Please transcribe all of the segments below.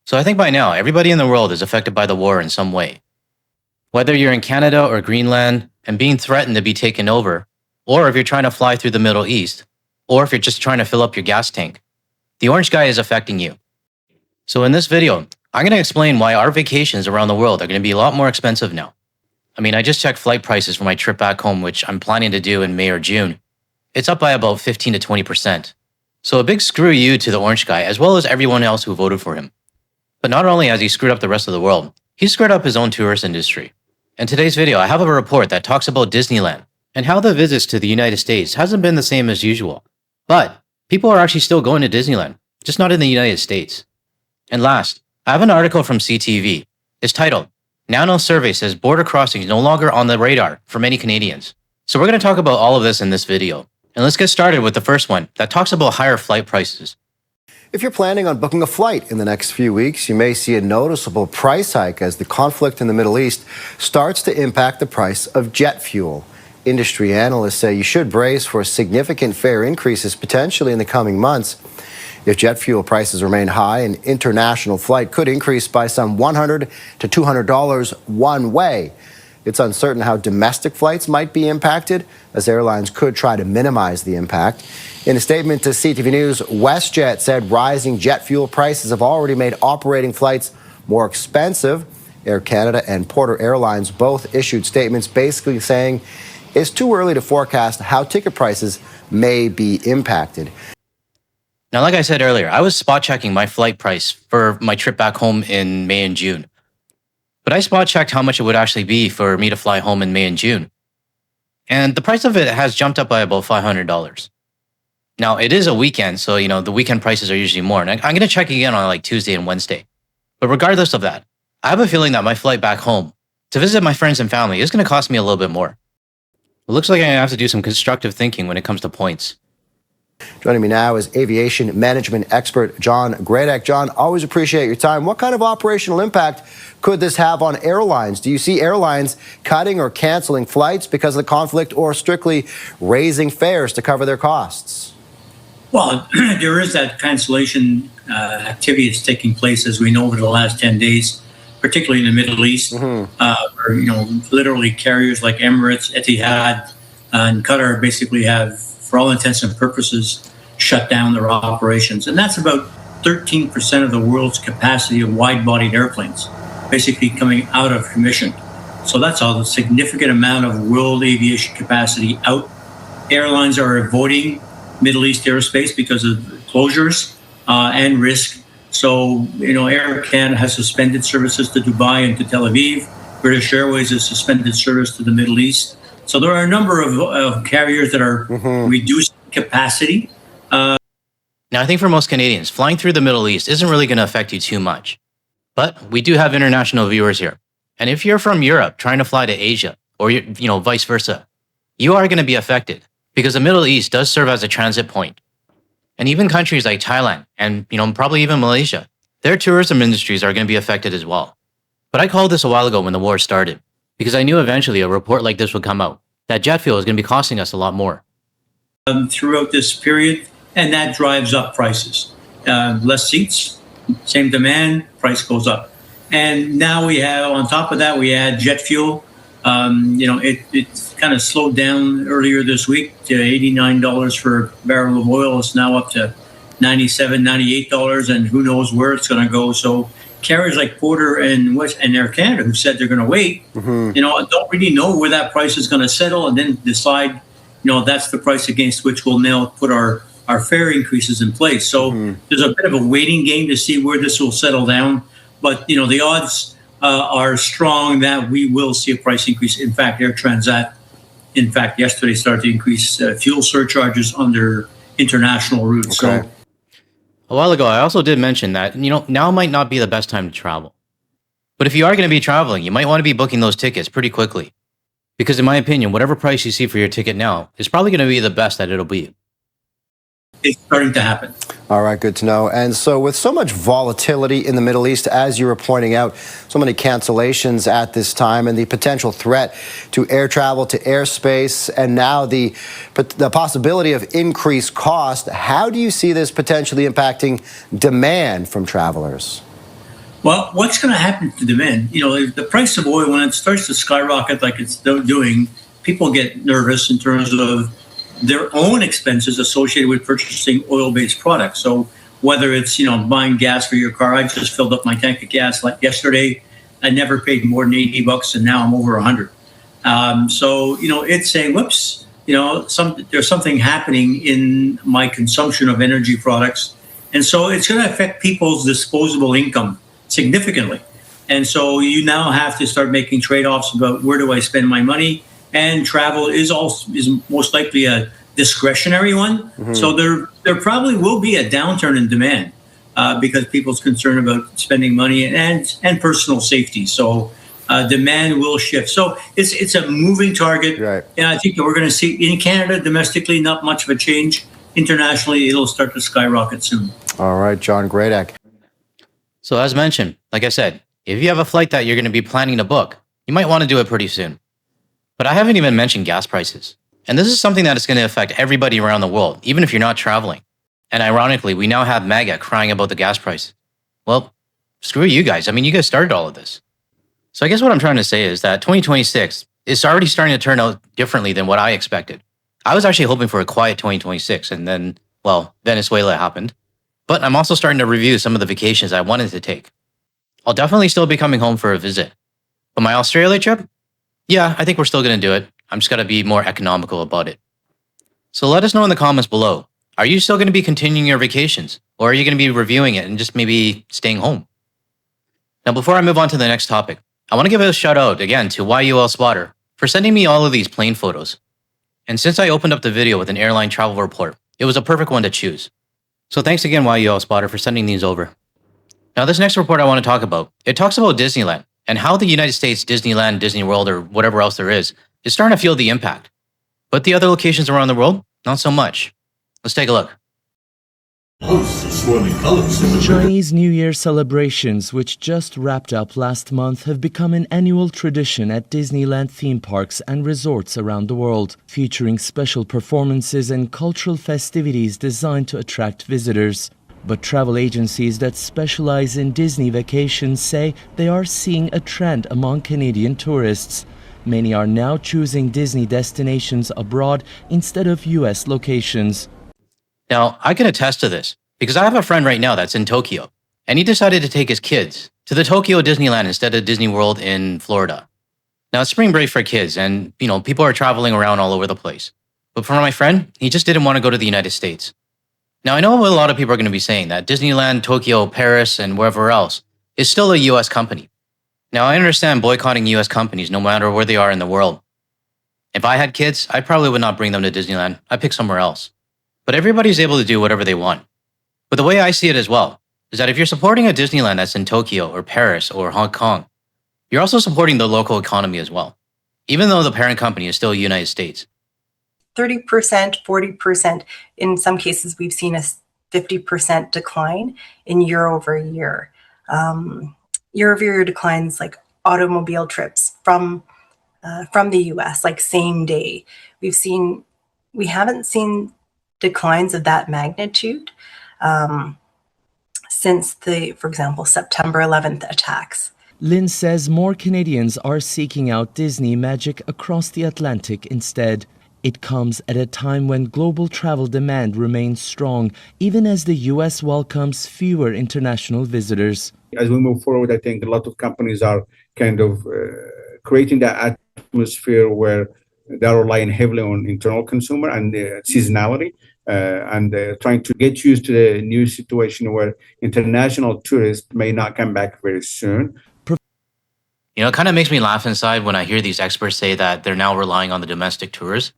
So I think by now, everybody in the world is affected by the war in some way. Whether you're in Canada or Greenland and being threatened to be taken over, or if you're trying to fly through the Middle East, or if you're just trying to fill up your gas tank, the orange sky is affecting you. So in this video, I'm going to explain why our vacations around the world are going to be a lot more expensive now. I mean, I just checked flight prices for my trip back home, which I'm planning to do in May or June. It's up by about 15 to 20%. So a big screw you to the orange guy, as well as everyone else who voted for him. But not only has he screwed up the rest of the world, he's screwed up his own tourist industry. In today's video, I have a report that talks about Disneyland and how the visits to the United States hasn't been the same as usual. But people are actually still going to Disneyland, just not in the United States. And last, I have an article from CTV. It's titled, "Nano Survey Says Border Crossings No Longer on the Radar for Many Canadians." So we're going to talk about all of this in this video. And let's get started with the first one that talks about higher flight prices. If you're planning on booking a flight in the next few weeks, you may see a noticeable price hike as the conflict in the Middle East starts to impact the price of jet fuel. Industry analysts say you should brace for significant fare increases potentially in the coming months. If jet fuel prices remain high, an international flight could increase by some $100 to $200 one way. It's uncertain how domestic flights might be impacted, as airlines could try to minimize the impact. In a statement to CTV News, WestJet said rising jet fuel prices have already made operating flights more expensive. Air Canada and Porter Airlines both issued statements basically saying it's too early to forecast how ticket prices may be impacted. Now, like I said earlier, I was spot checking my flight price for my trip back home in May and June. But I spot checked how much it would actually be for me to fly home in May and June. And the price of it has jumped up by about $500. Now, it is a weekend, so, the weekend prices are usually more. And I'm going to check again on like Tuesday and Wednesday. But regardless of that, I have a feeling that my flight back home to visit my friends and family is going to cost me a little bit more. It looks like I'm going to have to do some constructive thinking when it comes to points. Joining me now is aviation management expert John Gradek. John, always appreciate your time. What kind of operational impact could this have on airlines? Do you see airlines cutting or canceling flights because of the conflict, or strictly raising fares to cover their costs? Well, there is that cancellation activity that's taking place, as we know, over the last 10 days, particularly in the Middle East, where, literally carriers like Emirates, Etihad, and Qatar basically have, for all intents and purposes, shut down their operations. And that's about 13% of the world's capacity of wide-bodied airplanes, basically coming out of commission. So that's a significant amount of world aviation capacity out. Airlines are avoiding Middle East airspace because of closures and risk. So, Air Canada has suspended services to Dubai and to Tel Aviv. British Airways has suspended service to the Middle East. So there are a number of carriers that are reducing capacity. Now, I think for most Canadians, flying through the Middle East isn't really going to affect you too much. But we do have international viewers here. And if you're from Europe trying to fly to Asia, or vice versa, you are going to be affected because the Middle East does serve as a transit point. And even countries like Thailand and, probably even Malaysia, their tourism industries are going to be affected as well. But I called this a while ago when the war started, because I knew eventually a report like this would come out, that jet fuel is going to be costing us a lot more. Throughout this period, and that drives up prices. Less seats, same demand, price goes up. And now we have, on top of that, we add jet fuel. It kind of slowed down earlier this week to $89 for a barrel of oil. It's now up to $97, $98, and who knows where it's going to go. So carriers like Porter and Air Canada, who said they're going to wait, don't really know where that price is going to settle, and then decide, that's the price against which we'll now put our fare increases in place. So there's a bit of a waiting game to see where this will settle down. But, the odds are strong that we will see a price increase. In fact, Air Transat, yesterday started to increase fuel surcharges on their international routes. Okay. So, A while ago, I also did mention that, now might not be the best time to travel. But if you are going to be traveling, you might want to be booking those tickets pretty quickly. Because in my opinion, whatever price you see for your ticket now is probably going to be the best that it'll be. it's starting to happen. All right, good to know. And so with so much volatility in the Middle East, as you were pointing out, so many cancellations at this time and the potential threat to air travel, to airspace, and now the possibility of increased cost, how do you see this potentially impacting demand from travelers? Well, what's going to happen to demand? If the price of oil, when it starts to skyrocket like it's doing, people get nervous in terms of their own expenses associated with purchasing oil-based products. So whether it's buying gas for your car, I just filled up my tank of gas like yesterday. I never paid more than $80, and now I'm over 100. So it's saying, whoops, there's something happening in my consumption of energy products, and so it's going to affect people's disposable income significantly. And so you now have to start making trade-offs about where do I spend my money. And travel is most likely a discretionary one. Mm-hmm. So there probably will be a downturn in demand because people's concerned about spending money and personal safety. So demand will shift. So it's a moving target. Right. And I think that we're going to see in Canada domestically not much of a change. Internationally, it'll start to skyrocket soon. All right, John Gradak. So as mentioned, like I said, if you have a flight that you're going to be planning to book, you might want to do it pretty soon. But I haven't even mentioned gas prices. And this is something that is going to affect everybody around the world, even if you're not traveling. And ironically, we now have MAGA crying about the gas price. Well, screw you guys. I mean, you guys started all of this. So I guess what I'm trying to say is that 2026 is already starting to turn out differently than what I expected. I was actually hoping for a quiet 2026, and then, well, Venezuela happened. But I'm also starting to review some of the vacations I wanted to take. I'll definitely still be coming home for a visit. But my Australia trip? Yeah, I think we're still going to do it. I'm just going to be more economical about it. So let us know in the comments below. Are you still going to be continuing your vacations? Or are you going to be reviewing it and just maybe staying home? Now, before I move on to the next topic, I want to give a shout out again to YUL Spotter for sending me all of these plane photos. And since I opened up the video with an airline travel report, it was a perfect one to choose. So thanks again, YUL Spotter, for sending these over. Now, this next report I want to talk about, it talks about Disneyland and how the United States Disneyland, Disney World, or whatever else there is starting to feel the impact. But the other locations around the world, not so much. Let's take a look. Chinese New Year celebrations, which just wrapped up last month, have become an annual tradition at Disneyland theme parks and resorts around the world, featuring special performances and cultural festivities designed to attract visitors. But travel agencies that specialize in Disney vacations say they are seeing a trend among Canadian tourists. Many are now choosing Disney destinations abroad instead of U.S. locations. Now, I can attest to this because I have a friend right now that's in Tokyo, and he decided to take his kids to the Tokyo Disneyland instead of Disney World in Florida. Now, it's spring break for kids, and, people are traveling around all over the place. But for my friend, he just didn't want to go to the United States. Now, I know a lot of people are going to be saying that Disneyland, Tokyo, Paris, and wherever else is still a U.S. company. Now, I understand boycotting U.S. companies no matter where they are in the world. If I had kids, I probably would not bring them to Disneyland. I'd pick somewhere else. But everybody's able to do whatever they want. But the way I see it as well is that if you're supporting a Disneyland that's in Tokyo or Paris or Hong Kong, you're also supporting the local economy as well, even though the parent company is still the United States. 30%, 40%. In some cases, we've seen a 50% decline in year-over-year. Year-over-year declines like automobile trips from the U.S., like same day. We haven't seen declines of that magnitude since for example, September 11th attacks. Lynn says more Canadians are seeking out Disney magic across the Atlantic instead. It comes at a time when global travel demand remains strong, even as the U.S. welcomes fewer international visitors. As we move forward, I think a lot of companies are kind of creating that atmosphere where they're relying heavily on internal consumer and seasonality, and trying to get used to the new situation where international tourists may not come back very soon. It kind of makes me laugh inside when I hear these experts say that they're now relying on the domestic tours.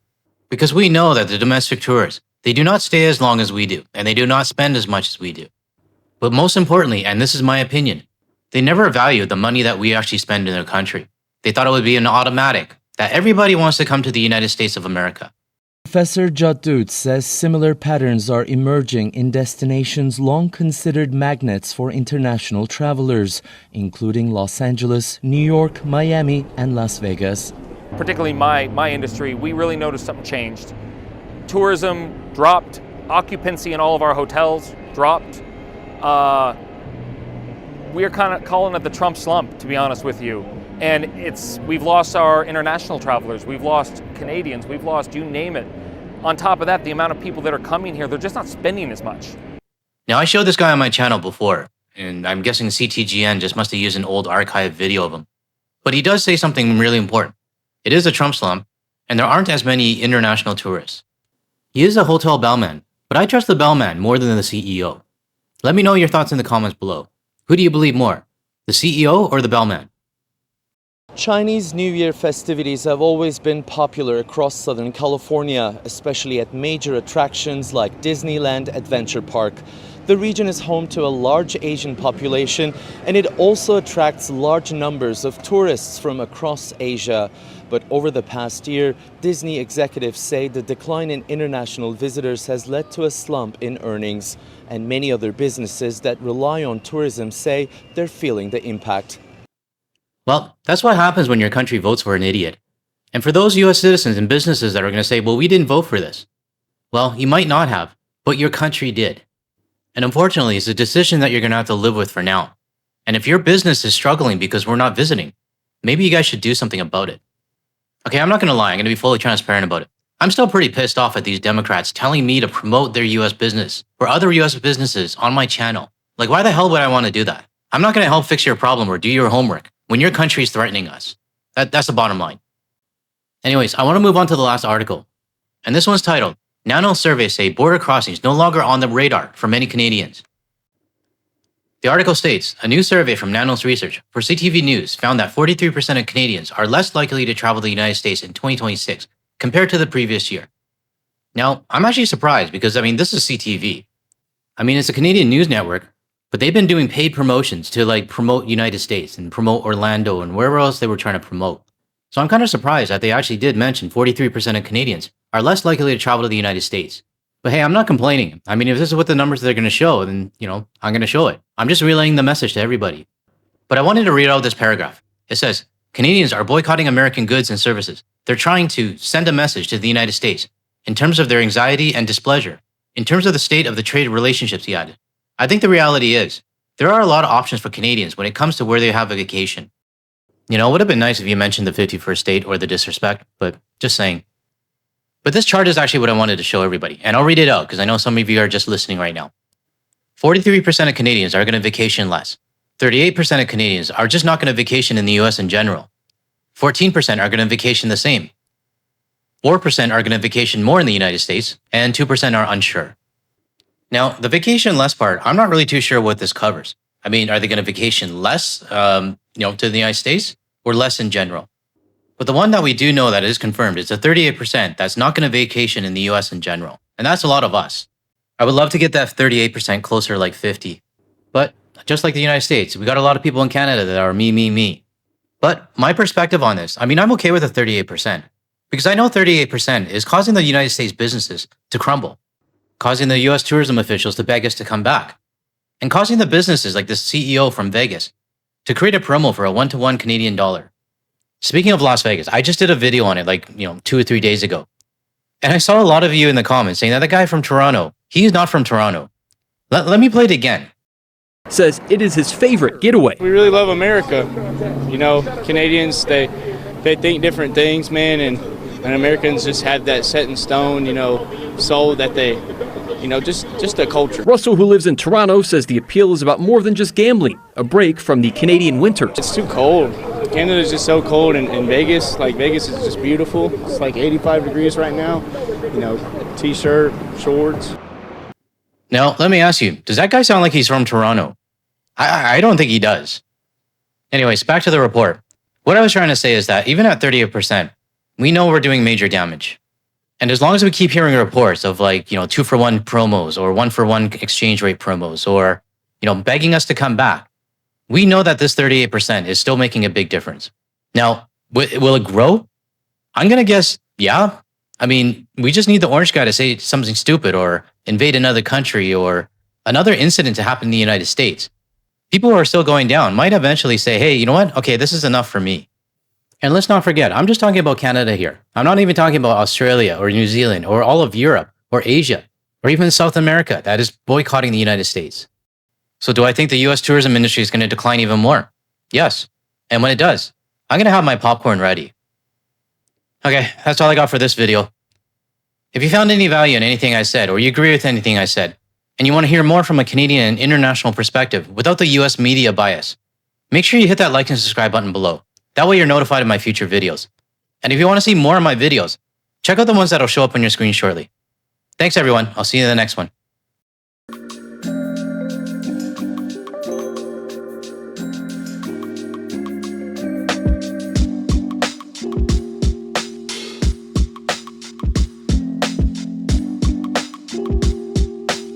Because we know that the domestic tours, they do not stay as long as we do, and they do not spend as much as we do. But most importantly, and this is my opinion, they never value the money that we actually spend in their country. They thought it would be an automatic, that everybody wants to come to the United States of America. Professor Jadut says similar patterns are emerging in destinations long considered magnets for international travelers, including Los Angeles, New York, Miami, and Las Vegas. Particularly my industry, we really noticed something changed. Tourism dropped, occupancy in all of our hotels dropped. we're kind of calling it the Trump slump, to be honest with you. And we've lost our international travelers, we've lost Canadians, we've lost you name it. On top of that, the amount of people that are coming here, they're just not spending as much. Now, I showed this guy on my channel before, and I'm guessing CTGN just must have used an old archive video of him. But he does say something really important. It is a Trump slump, and there aren't as many international tourists. He is a hotel bellman, but I trust the bellman more than the CEO. Let me know your thoughts in the comments below. Who do you believe more, the CEO or the bellman? Chinese New Year festivities have always been popular across Southern California, especially at major attractions like Disneyland Adventure Park. The region is home to a large Asian population, and it also attracts large numbers of tourists from across Asia. But over the past year, Disney executives say the decline in international visitors has led to a slump in earnings, and many other businesses that rely on tourism say they're feeling the impact. Well, that's what happens when your country votes for an idiot. And for those US citizens and businesses that are going to say, well, we didn't vote for this. Well, you might not have, but your country did. And unfortunately, it's a decision that you're going to have to live with for now. And if your business is struggling because we're not visiting, maybe you guys should do something about it. Okay, I'm not going to lie. I'm going to be fully transparent about it. I'm still pretty pissed off at these Democrats telling me to promote their US business or other US businesses on my channel. Like, why the hell would I want to do that? I'm not going to help fix your problem or do your homework when your country is threatening us. That's the bottom line. Anyways, I want to move on to the last article. And this one's titled, Nano Surveys Say Border Crossings No Longer on the Radar for Many Canadians. The article states, a new survey from Nano's research for CTV News found that 43% of Canadians are less likely to travel to the United States in 2026 compared to the previous year. Now, I'm actually surprised because, this is CTV. It's a Canadian news network, but they've been doing paid promotions to promote United States and promote Orlando and wherever else they were trying to promote. So I'm kind of surprised that they actually did mention 43% of Canadians are less likely to travel to the United States. But hey, I'm not complaining. If this is what the numbers they're going to show, then, I'm going to show it. I'm just relaying the message to everybody. But I wanted to read out this paragraph. It says, Canadians are boycotting American goods and services. They're trying to send a message to the United States in terms of their anxiety and displeasure, in terms of the state of the trade relationships, he added. I think the reality is, there are a lot of options for Canadians when it comes to where they have a vacation. It would have been nice if you mentioned the 51st state or the disrespect, but just saying. But this chart is actually what I wanted to show everybody, and I'll read it out because I know some of you are just listening right now. 43% of Canadians are going to vacation less. 38% of Canadians are just not going to vacation in the US in general. 14% are going to vacation the same. 4% are going to vacation more in the United States, and 2% are unsure. Now, the vacation less part, I'm not really too sure what this covers. Are they going to vacation less, to the United States, or less in general? But the one that we do know that is confirmed is the 38% that's not going to vacation in the US in general. And that's a lot of us. I would love to get that 38% closer, like 50. But just like the United States, we got a lot of people in Canada that are me. But my perspective on this, I'm okay with the 38%. Because I know 38% is causing the United States businesses to crumble, causing the US tourism officials to beg us to come back, and causing the businesses like the CEO from Vegas to create a promo for a 1-to-1 Canadian dollar. Speaking of Las Vegas, I just did a video on it 2 or 3 days ago. And I saw a lot of you in the comments saying that the guy from Toronto, he's not from Toronto. Let me play it again. Says it is his favorite getaway. We really love America. Canadians, they think different things, man, and Americans just have that set in stone, soul that they, just the culture. Russell, who lives in Toronto, says the appeal is about more than just gambling, a break from the Canadian winters. It's too cold. Canada's just so cold, and Vegas, Vegas is just beautiful. It's 85 degrees right now, t-shirt, shorts. Now, let me ask you, does that guy sound like he's from Toronto? I don't think he does. Anyways, back to the report. What I was trying to say is that even at 38%, we know we're doing major damage. And as long as we keep hearing reports of 2-for-1 promos or 1-for-1 exchange rate promos or, begging us to come back, we know that this 38% is still making a big difference. Now, will it grow? I'm going to guess, yeah. We just need the orange guy to say something stupid or invade another country or another incident to happen in the United States. People who are still going down might eventually say, hey, you know what? Okay, this is enough for me. And let's not forget, I'm just talking about Canada here. I'm not even talking about Australia or New Zealand or all of Europe or Asia or even South America that is boycotting the United States. So do I think the US tourism industry is going to decline even more? Yes. And when it does, I'm going to have my popcorn ready. Okay, that's all I got for this video. If you found any value in anything I said, or you agree with anything I said, and you want to hear more from a Canadian and international perspective without the US media bias, make sure you hit that like and subscribe button below. That way you're notified of my future videos. And if you want to see more of my videos, check out the ones that'll show up on your screen shortly. Thanks everyone, I'll see you in the next one.